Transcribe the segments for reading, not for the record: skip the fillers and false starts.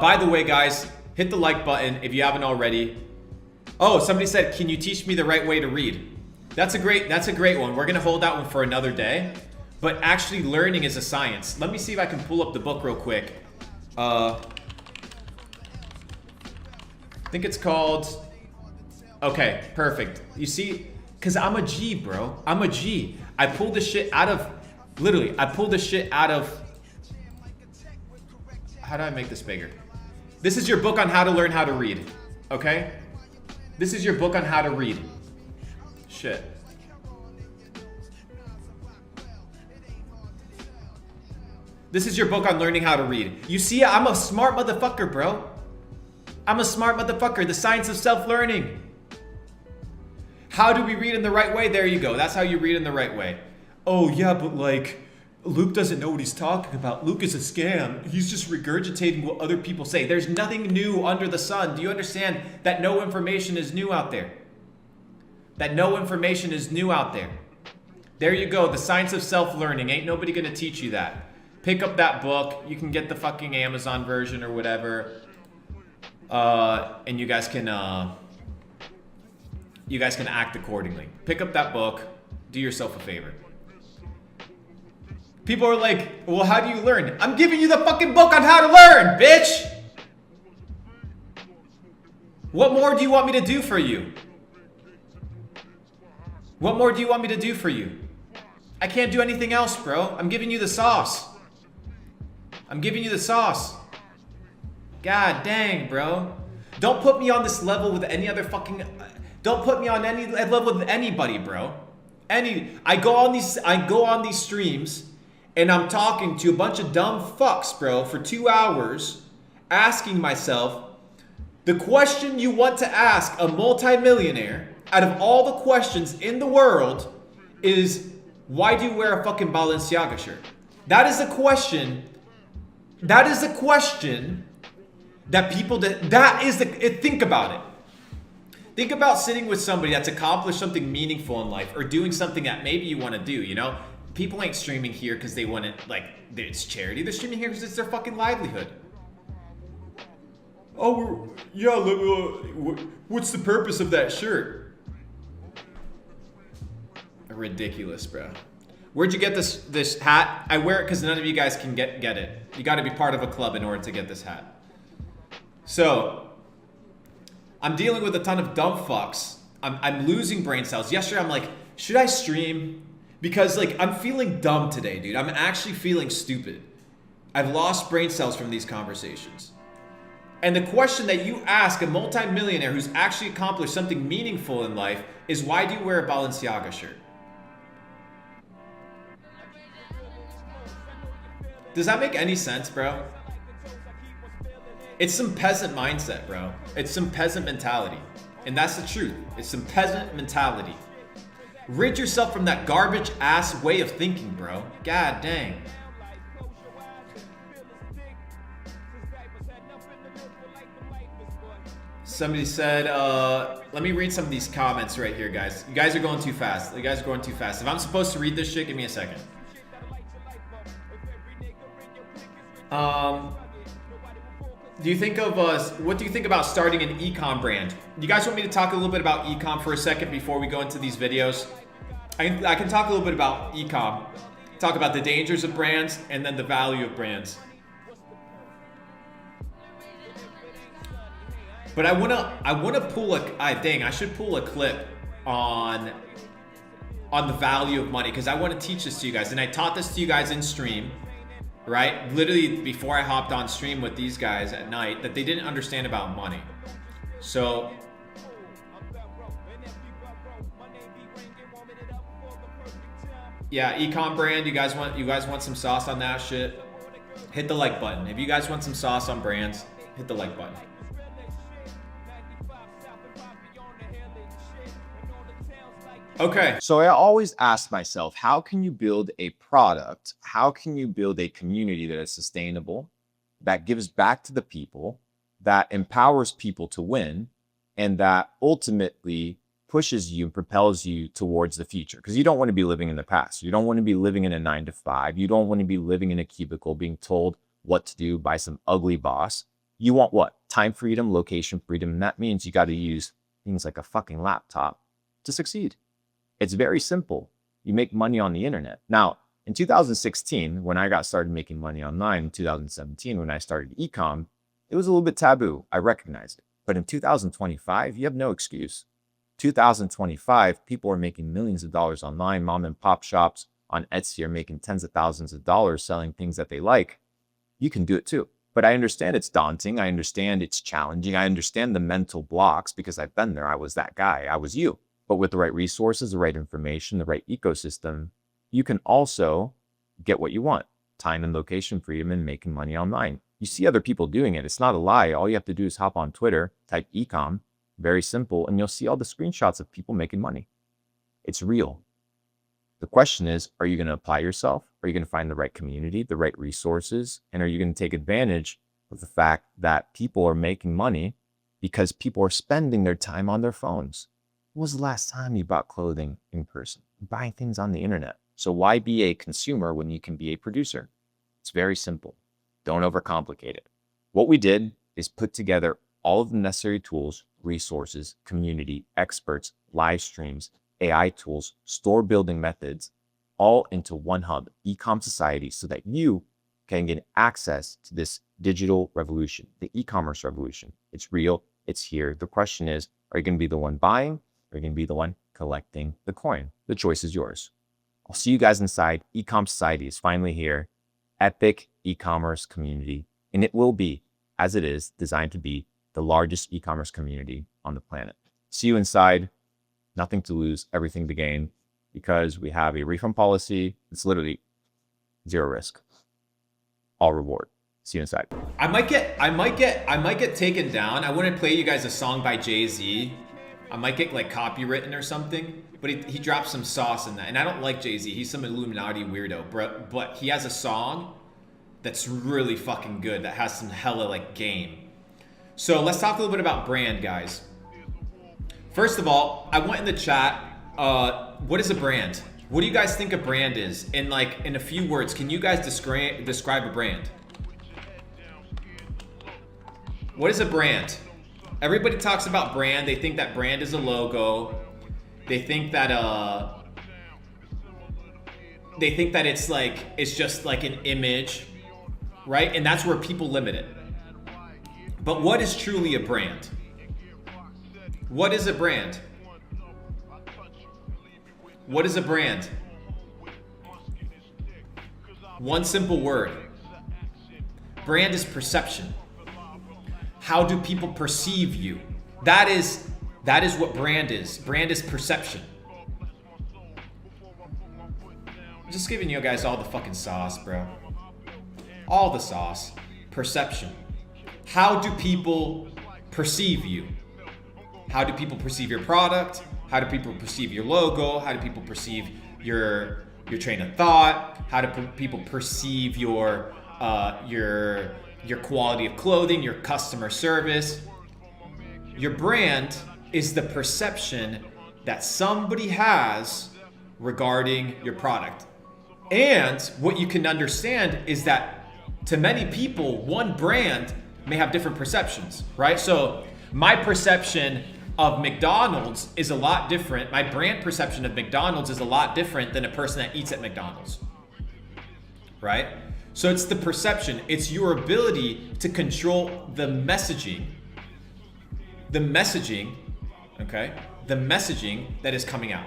By the way, guys, hit the like button if you haven't already. Oh, somebody said, can you teach me the right way to read? That's a great one. We're gonna hold that one for another day. But actually learning is a science. Let me see if I can pull up the book real quick. I think it's called, okay, perfect. You see, cause I'm a G, bro. I'm a G. I pulled this shit out of, literally, I pulled this shit out of, how do I make this bigger? This is your book on how to learn how to read, okay? This is your book on how to read. Shit. This is your book on learning how to read. You see, I'm a smart motherfucker, bro. I'm a smart motherfucker. The science of self-learning. How do we read in the right way? There you go. That's how you read in the right way. Oh yeah, but like, Luke doesn't know what he's talking about. Luke is a scam. He's just regurgitating what other people say. There's nothing new under the sun. Do you understand that no information is new out there? That no information is new out there. There you go. The science of self-learning. Ain't nobody gonna teach you that. Pick up that book. You can get the fucking Amazon version or whatever. And you guys can act accordingly. Pick up that book. Do yourself a favor. People are like, well, how do you learn? I'm giving you the fucking book on how to learn, bitch! What more do you want me to do for you? What more do you want me to do for you? I can't do anything else, bro. I'm giving you the sauce. I'm giving you the sauce. God dang, bro. Don't put me on this level with any other fucking... Don't put me on any level with anybody, bro. I go on these streams and I'm talking to a bunch of dumb fucks, bro, for 2 hours, asking myself, the question you want to ask a multimillionaire out of all the questions in the world is, why do you wear a fucking Balenciaga shirt? That is a question that people, think about it. Think about sitting with somebody that's accomplished something meaningful in life or doing something that maybe you want to do, you know? People ain't streaming here because they want to, like, it's charity. They're streaming here because it's their fucking livelihood. Oh, yeah, what's the purpose of that shirt? Ridiculous, bro. Where'd you get this hat? I wear it because none of you guys can get it. You got to be part of a club in order to get this hat. So, I'm dealing with a ton of dumb fucks. I'm losing brain cells. Yesterday, I'm like, should I stream? Because, like, I'm feeling dumb today, dude. I'm actually feeling stupid. I've lost brain cells from these conversations. And the question that you ask a multimillionaire who's actually accomplished something meaningful in life is, why do you wear a Balenciaga shirt? Does that make any sense, bro? It's some peasant mindset, bro. It's some peasant mentality. And that's the truth. It's some peasant mentality. Rid yourself from that garbage ass way of thinking, bro. God dang. Somebody said, let me read some of these comments right here, guys. You guys are going too fast. You guys are going too fast. If I'm supposed to read this shit, give me a second. Do you think of what do you think about starting an e-com brand? Do you guys want me to talk a little bit about e-com for a second before we go into these videos? I can talk a little bit about e-com, talk about the dangers of brands and then the value of brands. But I wanna pull I should pull a clip on the value of money, because I want to teach this to you guys, and I taught this to you guys in stream. Right? Literally before I hopped on stream with these guys at night, that they didn't understand about money. So yeah, ecom brand, you guys want some sauce on that shit? Hit the like button. If you guys want some sauce on brands, hit the like button. Okay. So I always ask myself, how can you build a product? How can you build a community that is sustainable, that gives back to the people, that empowers people to win, and that ultimately pushes you and propels you towards the future? Because you don't want to be living in the past. You don't want to be living in a 9-to-5. You don't want to be living in a cubicle being told what to do by some ugly boss. You want what? Time freedom, location freedom. And that means you got to use things like a fucking laptop to succeed. It's very simple. You make money on the internet. Now, in 2016, when I got started making money online, in 2017, when I started ecom, it was a little bit taboo. I recognized it. But in 2025, you have no excuse. 2025, people are making millions of dollars online. Mom and pop shops on Etsy are making tens of thousands of dollars selling things that they like. You can do it too. But I understand it's daunting. I understand it's challenging. I understand the mental blocks because I've been there. I was that guy. I was you. But with the right resources, the right information, the right ecosystem, you can also get what you want. Time and location freedom and making money online. You see other people doing it. It's not a lie. All you have to do is hop on Twitter, type ecom, very simple, and you'll see all the screenshots of people making money. It's real. The question is, are you going to apply yourself? Are you going to find the right community, the right resources? And are you going to take advantage of the fact that people are making money because people are spending their time on their phones? When was the last time you bought clothing in person? You're buying things on the internet. So why be a consumer when you can be a producer? It's very simple. Don't overcomplicate it. What we did is put together all of the necessary tools, resources, community, experts, live streams, AI tools, store building methods, all into one hub, Ecom Society, so that you can get access to this digital revolution, the e-commerce revolution. It's real, it's here. The question is, are you going to be the one buying, or are you going to be the one collecting the coin? The choice is yours. I'll see you guys inside. Ecom Society is finally here. Epic e-commerce community. And it will be, as it is, designed to be the largest e-commerce community on the planet. See you inside. Nothing to lose, everything to gain, because we have a refund policy. It's literally zero risk, all reward. See you inside. I might get taken down. I wouldn't play you guys a song by Jay-Z. I might get like copywritten or something, but he dropped some sauce in that. And I don't like Jay-Z. He's some Illuminati weirdo, but he has a song that's really fucking good that has some hella like game. So let's talk a little bit about brand, guys. First of all, I went in the chat, what is a brand? What do you guys think a brand is? In a few words, can you guys describe a brand? What is a brand? Everybody talks about brand. They think that brand is a logo. They think that it's just like an image, right? And that's where people limit it. But what is truly a brand? What is a brand? What is a brand? One simple word. Brand is perception. How do people perceive you? That is what brand is. Brand is perception. I'm just giving you guys all the fucking sauce, bro. All the sauce. Perception. How do people perceive you? How do people perceive your product? How do people perceive your logo? How do people perceive your train of thought? How do people perceive your quality of clothing, your customer service? Your brand is the perception that somebody has regarding your product. And what you can understand is that to many people, one brand may have different perceptions, right? So my perception of McDonald's is a lot different. My brand perception of McDonald's is a lot different than a person that eats at McDonald's, right? So it's the perception. It's your ability to control the messaging. The messaging, okay? The messaging that is coming out.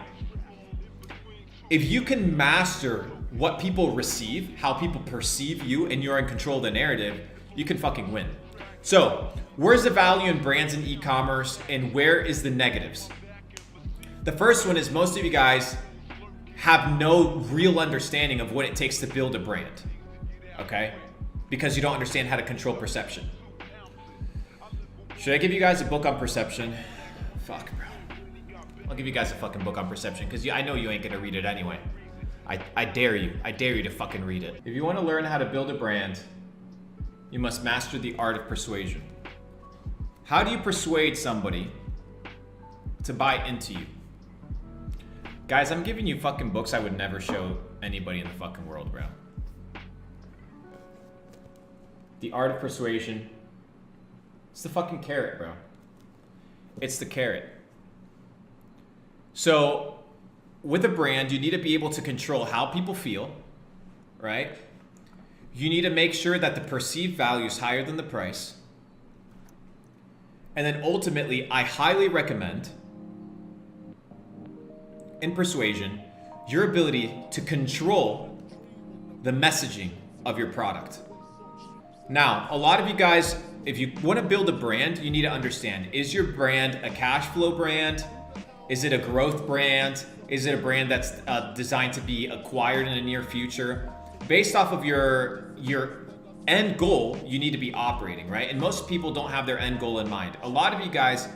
If you can master what people receive, how people perceive you, and you're in control of the narrative, you can fucking win. So, where's the value in brands and e-commerce, and where is the negatives? The first one is most of you guys have no real understanding of what it takes to build a brand, okay? Because you don't understand how to control perception. Should I give you guys a book on perception? Fuck, bro. I'll give you guys a fucking book on perception because I know you ain't gonna read it anyway. I dare you. I dare you to fucking read it. If you want to learn how to build a brand, you must master the art of persuasion. How do you persuade somebody to buy into you? Guys, I'm giving you fucking books I would never show anybody in the fucking world, bro. The art of persuasion. It's the fucking carrot, bro. It's the carrot. So with a brand, you need to be able to control how people feel, right? You need to make sure that the perceived value is higher than the price. And then ultimately, I highly recommend, in persuasion, your ability to control the messaging of your product. Now, a lot of you guys, if you want to build a brand, you need to understand, is your brand a cash flow brand? Is it a growth brand? Is it a brand that's designed to be acquired in the near future? Based off of your end goal, you need to be operating, right? And most people don't have their end goal in mind. A lot of you guys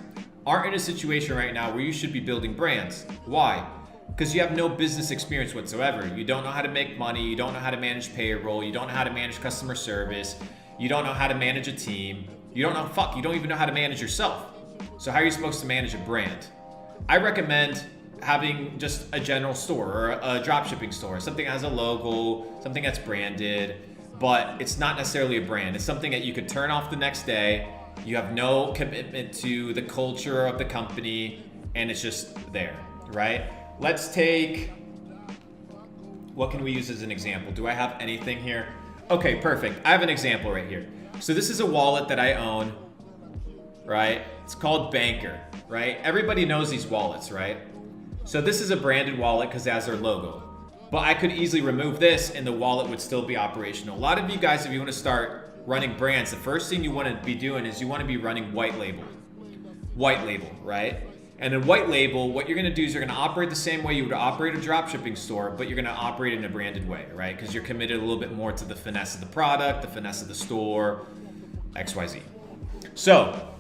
aren't in a situation right now where you should be building brands. Why? Because you have no business experience whatsoever. You don't know how to make money. You don't know how to manage payroll. You don't know how to manage customer service. You don't know how to manage a team. You don't even know how to manage yourself. So how are you supposed to manage a brand? I recommend having just a general store or a drop shipping store, something that has a logo, something that's branded, but it's not necessarily a brand. It's something that you could turn off the next day. You have no commitment to the culture of the company, and it's just there, right? Let's take, what can we use as an example? Do I have anything here? Okay, perfect. I have an example right here. So this is a wallet that I own, right? It's called Banker, right? Everybody knows these wallets, right? So this is a branded wallet because it has their logo. But I could easily remove this and the wallet would still be operational. A lot of you guys, if you want to start running brands, the first thing you want to be doing is you want to be running white label. White label, right? And in white label, what you're going to do is you're going to operate the same way you would operate a drop shipping store, but you're going to operate in a branded way, right? Because you're committed a little bit more to the finesse of the product, the finesse of the store, XYZ. So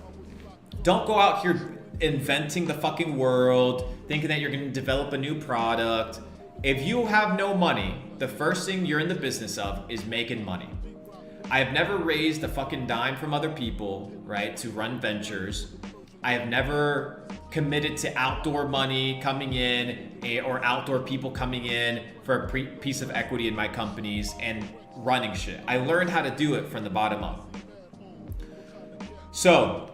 don't go out here inventing the fucking world, thinking that you're going to develop a new product. If you have no money, the first thing you're in the business of is making money. I have never raised a fucking dime from other people, right, to run ventures. I have never committed to outdoor money coming in or outdoor people coming in for a piece of equity in my companies and running shit. I learned how to do it from the bottom up. So,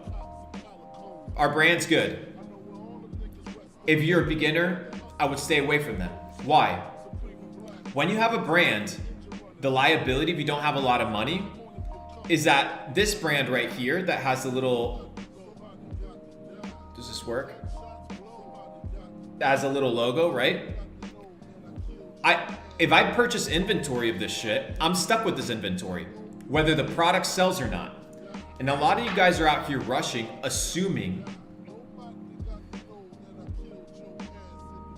our brand's good. If you're a beginner, I would stay away from them. Why? When you have a brand, the liability, if you don't have a lot of money, is that this brand right here that has the little, does this work? That has a little logo, right? If I purchase inventory of this shit, I'm stuck with this inventory, whether the product sells or not. And a lot of you guys are out here rushing, assuming